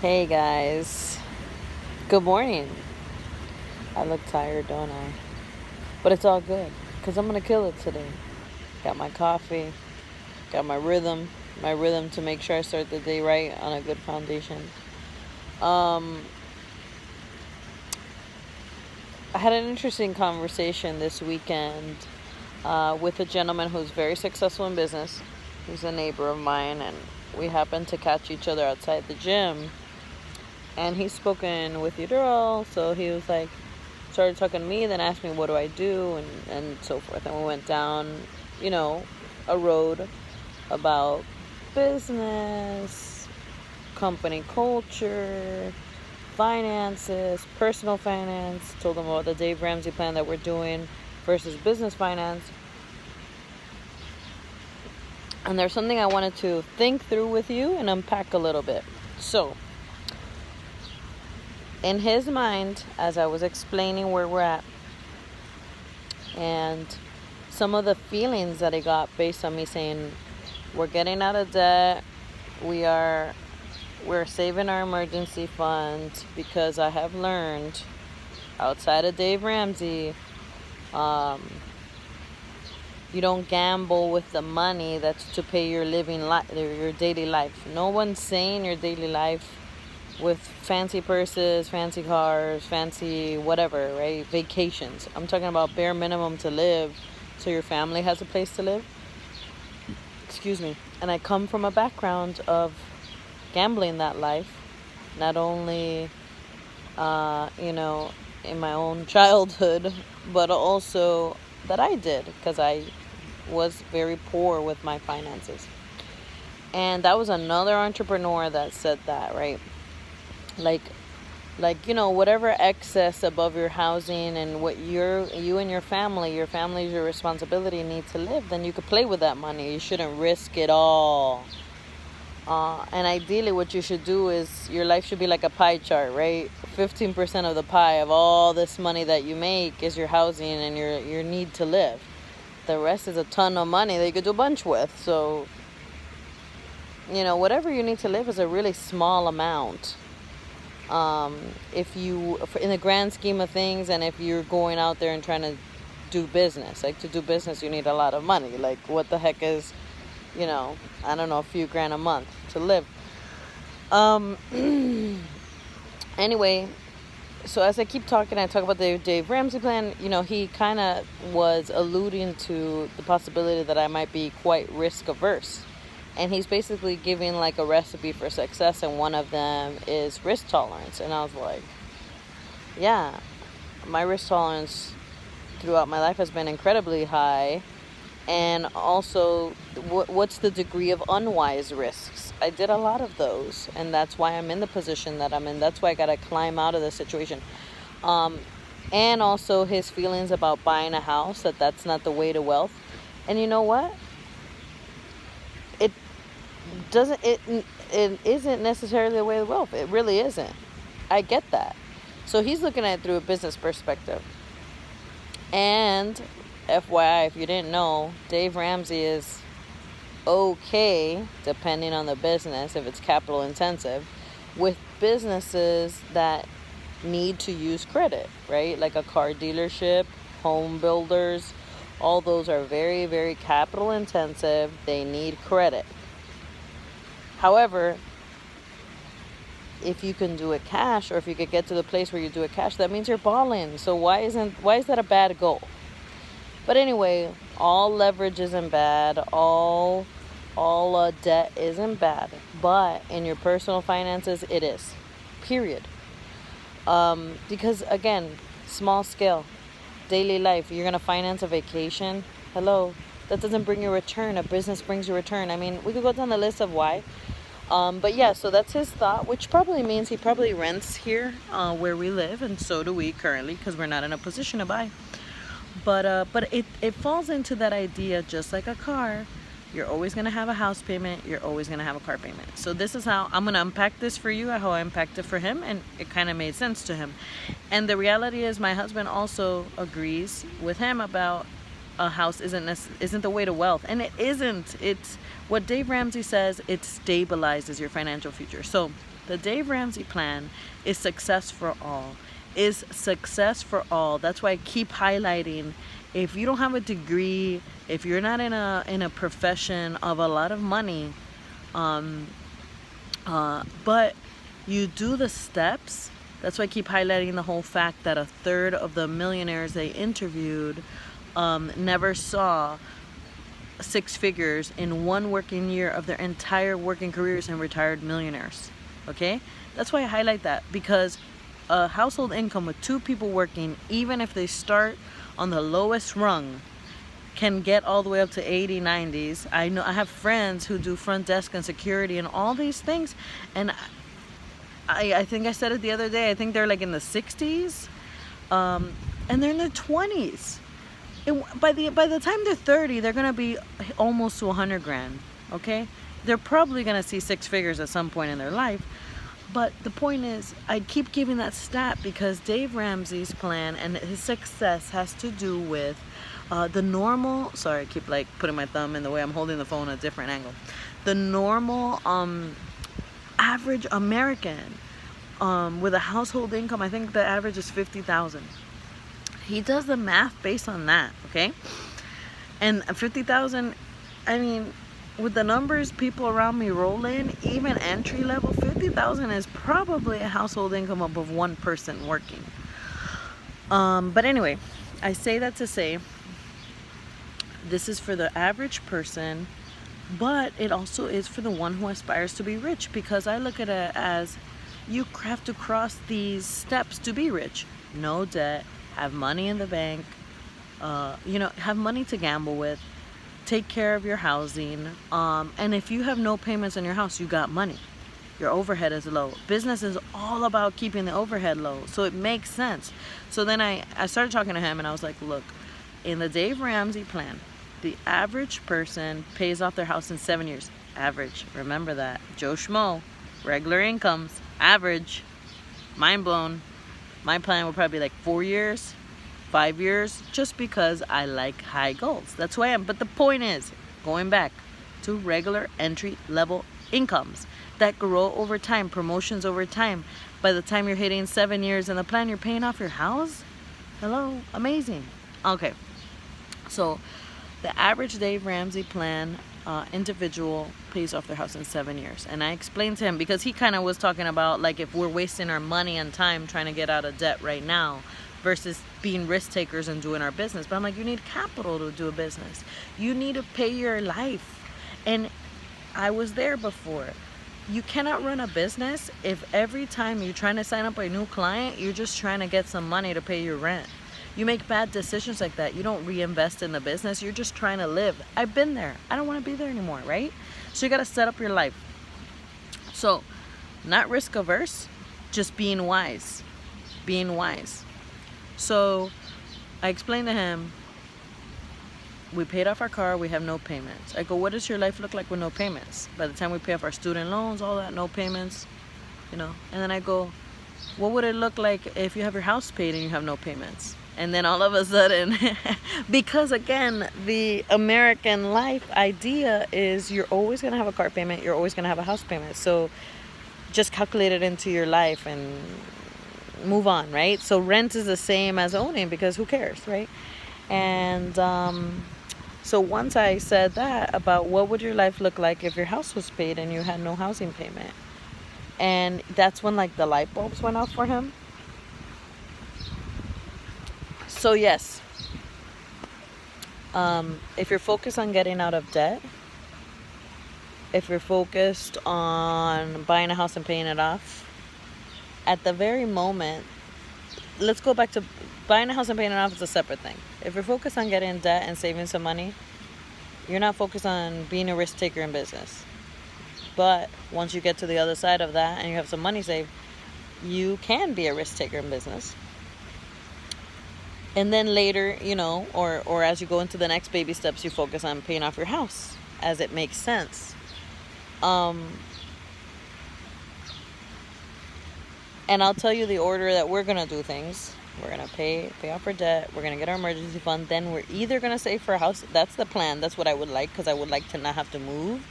Hey guys, good morning. I look tired, don't I? But it's all good, because I'm going to kill it today. Got my coffee, got my rhythm to make sure I start the day right on a good foundation. Um, I had an interesting conversation this weekend with a gentleman who's very successful in business. He's a neighbor of mine, and we happened to catch each other outside the gym. And he's spoken with Eudora, so he was like, started talking to me, then asked me what do I do, and so forth. And we went down, a road about business, company culture, finances, personal finance. Told him about the Dave Ramsey plan that we're doing versus business finance. And there's something I wanted to think through with you and unpack a little bit. So, in his mind, as I was explaining where we're at and some of the feelings that I got based on me saying we're getting out of debt, we're saving our emergency fund, because I have learned outside of Dave Ramsey, you don't gamble with the money that's to pay your your daily life. No one's saying your daily life with fancy purses, fancy cars, fancy whatever, right? Vacations. I'm talking about bare minimum to live so your family has a place to live. Excuse me. And I come from a background of gambling that life. Not only, in my own childhood, but also that I did, because I was very poor with my finances. And that was another entrepreneur that said that, right? Like whatever excess above your housing and what you and your family's your responsibility need to live, then you could play with that money. You shouldn't risk it all. And ideally what you should do is your life should be like a pie chart, right? 15% of the pie of all this money that you make is your housing and your need to live. The rest is a ton of money that you could do a bunch with. So, whatever you need to live is a really small amount. In the grand scheme of things, and if you're going out there and trying to do business, like to do business, you need a lot of money. Like what the heck is, I don't know, a few grand a month to live. Anyway, so as I keep talking, I talk about the Dave Ramsey plan. He kind of was alluding to the possibility that I might be quite risk averse. And he's basically giving like a recipe for success, and one of them is risk tolerance. And I was like, yeah, my risk tolerance throughout my life has been incredibly high. And also, what's the degree of unwise risks? I did a lot of those, and that's why I'm in the position that I'm in. That's why I got to climb out of the situation. And also his feelings about buying a house, that's not the way to wealth. And you know what? It isn't necessarily the way of wealth. It really isn't. I get that. So he's looking at it through a business perspective. And FYI, if you didn't know, Dave Ramsey is okay, depending on the business, if it's capital intensive, with businesses that need to use credit, right? Like a car dealership, home builders, all those are very, very capital intensive. They need credit. However, if you can do it cash, or if you could get to the place where you do it cash, that means you're balling. So why is that a bad goal? But anyway, all leverage isn't bad. All debt isn't bad. But in your personal finances, it is. Period. Because again, small scale, daily life. You're gonna finance a vacation. Hello, that doesn't bring you a return. A business brings you a return. I mean, we could go down the list of why. But yeah, so that's his thought, which probably means he probably rents here where we live, and so do we currently, because we're not in a position to buy. But it falls into that idea, just like a car. You're always going to have a house payment. You're always going to have a car payment. So this is how I'm going to unpack this for you, how I unpacked it for him, and it kind of made sense to him. And the reality is my husband also agrees with him about a house isn't the way to wealth. And it isn't. It's what Dave Ramsey says, it stabilizes your financial future. So The Dave Ramsey plan is success for all. Is success for all. That's why I keep highlighting, if you don't have a degree, if you're not in a profession of a lot of money, but you do the steps. That's why I keep highlighting the whole fact that a third of the millionaires they interviewed never saw six figures in one working year of their entire working careers, and retired millionaires. Okay? That's why I highlight that, because a household income with two people working, even if they start on the lowest rung, can get all the way up to 80, 90s. I know I have friends who do front desk and security and all these things, and I think I said it the other day, I think they're like in the 60s, and they're in their 20s. By the time they're 30, they're gonna be almost to 100 grand. Okay, they're probably gonna see six figures at some point in their life. But the point is, I keep giving that stat because Dave Ramsey's plan and his success has to do with the normal. Sorry, I keep like putting my thumb in the way I'm holding the phone at a different angle. The normal average American with a household income, I think the average is 50,000. He does the math based on that, okay? And 50,000, I mean, with the numbers people around me roll in, even entry level, 50,000 is probably a household income of one person working. But anyway, I say that to say, this is for the average person, but it also is for the one who aspires to be rich, because I look at it as you have to cross these steps to be rich. No debt, have money in the bank, have money to gamble with, take care of your housing, and if you have no payments on your house, you got money. Your overhead is low. Business is all about keeping the overhead low, so it makes sense. So then I started talking to him, and I was like, look, in the Dave Ramsey plan, the average person pays off their house in 7 years. Average, remember that. Joe Schmo, regular incomes, average. Mind blown. My plan would probably be like 4 years, 5 years, just because I like high goals. That's who I am. But the point is, going back to regular entry level incomes that grow over time, promotions over time. By the time you're hitting 7 years in the plan, you're paying off your house. Hello, amazing. Okay, so the average Dave Ramsey plan individual pays off their house in 7 years. And I explained to him, because he kind of was talking about like if we're wasting our money and time trying to get out of debt right now versus being risk takers and doing our business. But I'm like, you need capital to do a business. You need to pay your life. And I was there before. You cannot run a business if every time you're trying to sign up a new client, you're just trying to get some money to pay your rent. You make bad decisions like that. You don't reinvest in the business. You're just trying to live. I've been there. I don't want to be there anymore, right? So you got to set up your life. So, not risk averse, just being wise. Being wise. So, I explained to him, we paid off our car, we have no payments. I go, what does your life look like with no payments? By the time we pay off our student loans, all that, no payments, And then I go, what would it look like if you have your house paid and you have no payments? And then all of a sudden, because again, the American life idea is you're always going to have a car payment, you're always going to have a house payment. So just calculate it into your life and move on, right? So rent is the same as owning, because who cares, right? And so once I said that about what would your life look like if your house was paid and you had no housing payment, and that's when like the light bulbs went off for him. So yes, if you're focused on getting out of debt, if you're focused on buying a house and paying it off, at the very moment, let's go back to buying a house and paying it off is a separate thing. If you're focused on getting debt and saving some money, you're not focused on being a risk taker in business. But once you get to the other side of that and you have some money saved, you can be a risk taker in business. And then later, or as you go into the next baby steps, you focus on paying off your house as it makes sense. And I'll tell you the order that we're going to do things. We're going to pay off our debt. We're going to get our emergency fund. Then we're either going to save for a house. That's the plan. That's what I would like, because I would like to not have to move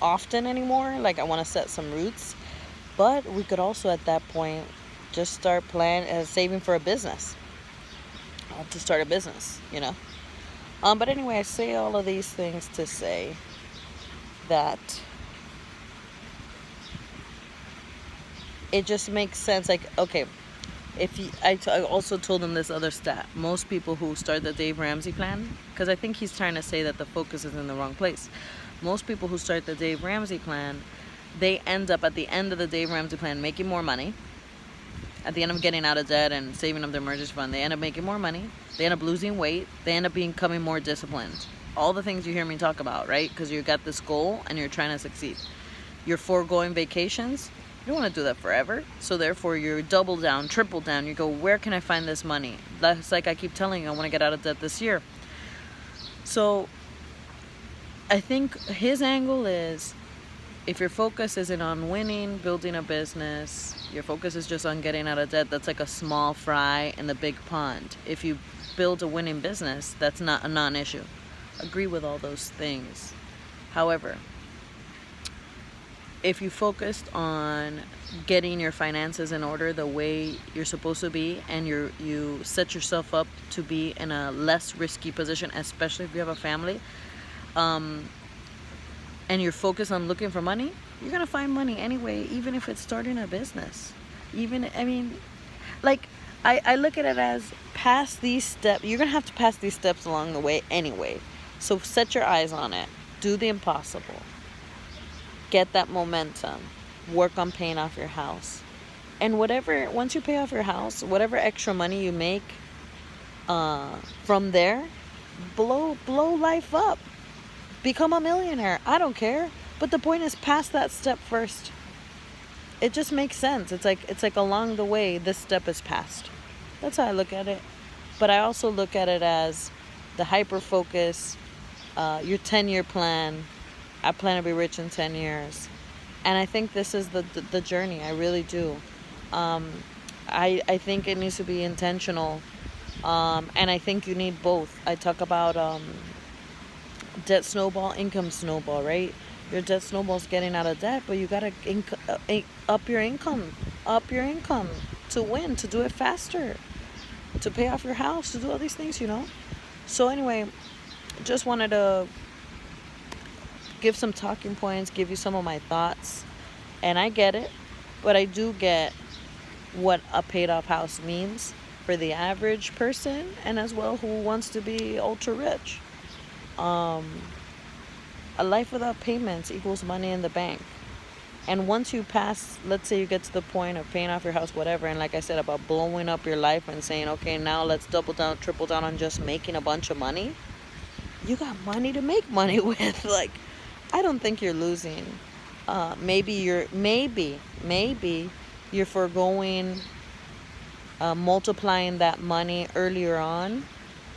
often anymore. Like I want to set some roots. But we could also at that point just start saving for a business, to start a business, you know. But anyway, I say all of these things to say that it just makes sense. Like, okay, I also told him this other stat. Most people who start the Dave Ramsey plan, because I think he's trying to say that the focus is in the wrong place. Most people who start the Dave Ramsey plan, they end up at the end of the Dave Ramsey plan making more money. At the end of getting out of debt and saving up their emergency fund, they end up making more money. They end up losing weight. They end up becoming more disciplined. All the things you hear me talk about, right? Because you got this goal and you're trying to succeed. You're foregoing vacations. You don't want to do that forever. So therefore, you double down, triple down. You go, where can I find this money? That's like I keep telling you, I want to get out of debt this year. So I think his angle is, if your focus isn't on winning, building a business, your focus is just on getting out of debt, that's like a small fry in the big pond. If you build a winning business, that's not a non-issue. Agree with all those things. However, if you focused on getting your finances in order the way you're supposed to be, and you set yourself up to be in a less risky position, especially if you have a family, and you're focused on looking for money, you're gonna find money anyway, even if it's starting a business. I look at it as pass these steps. You're gonna have to pass these steps along the way anyway. So set your eyes on it. Do the impossible. Get that momentum. Work on paying off your house. And once you pay off your house, whatever extra money you make from there, blow life up. Become a millionaire. I don't care. But the point is, pass that step first. It just makes sense. It's like along the way, this step is passed. That's how I look at it. But I also look at it as the hyper focus, your 10-year plan. I plan to be rich in 10 years. And I think this is the journey. I really do. I think it needs to be intentional. And I think you need both. I talk about debt snowball, income snowball, right? Your debt snowball's getting out of debt, but you gotta up your income to win, to do it faster, to pay off your house, to do all these things, you know. So anyway, just wanted to give some talking points, give you some of my thoughts, and I get it, but I do get what a paid off house means for the average person, and as well who wants to be ultra rich. A life without payments equals money in the bank. And once you pass, let's say you get to the point of paying off your house, whatever, and like I said about blowing up your life and saying, okay, now let's double down, triple down on just making a bunch of money, you got money to make money with. Like, I don't think you're losing. Maybe you're foregoing multiplying that money earlier on,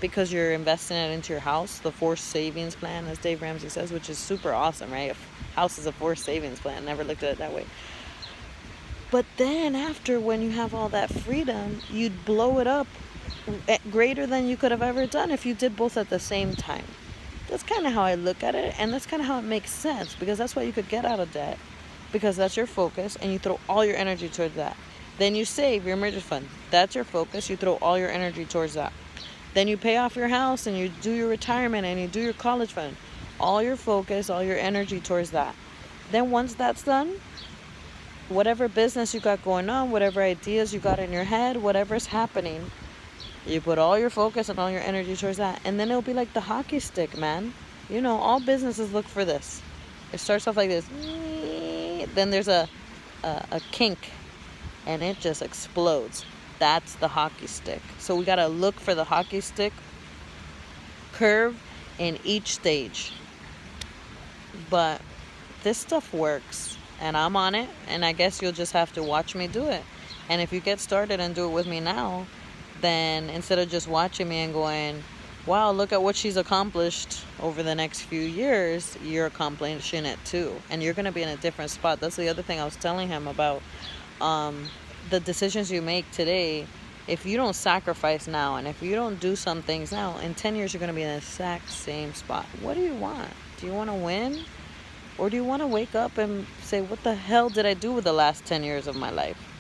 because you're investing it into your house, the forced savings plan, as Dave Ramsey says, which is super awesome, right? House is a forced savings plan. Never looked at it that way. But then after, when you have all that freedom, you'd blow it up at greater than you could have ever done if you did both at the same time. That's kind of how I look at it, and that's kind of how it makes sense, because that's why you could get out of debt, because that's your focus, and you throw all your energy towards that. Then you save your emergency fund. That's your focus. You throw all your energy towards that. Then you pay off your house and you do your retirement and you do your college fund. All your focus, all your energy towards that. Then once that's done, whatever business you got going on, whatever ideas you got in your head, whatever's happening, you put all your focus and all your energy towards that. And then it'll be like the hockey stick, man. You know, all businesses look for this. It starts off like this. Then there's a kink and it just explodes. That's the hockey stick. So we got to look for the hockey stick curve in each stage. But this stuff works, and I'm on it, and I guess you'll just have to watch me do it. And if you get started and do it with me now, then instead of just watching me and going, wow, look at what she's accomplished over the next few years, you're accomplishing it too. And you're going to be in a different spot. That's the other thing I was telling him about. The decisions you make today, if you don't sacrifice now and if you don't do some things now, in 10 years you're going to be in the exact same spot. What do you want? Do you want to win? Or do you want to wake up and say, what the hell did I do with the last 10 years of my life?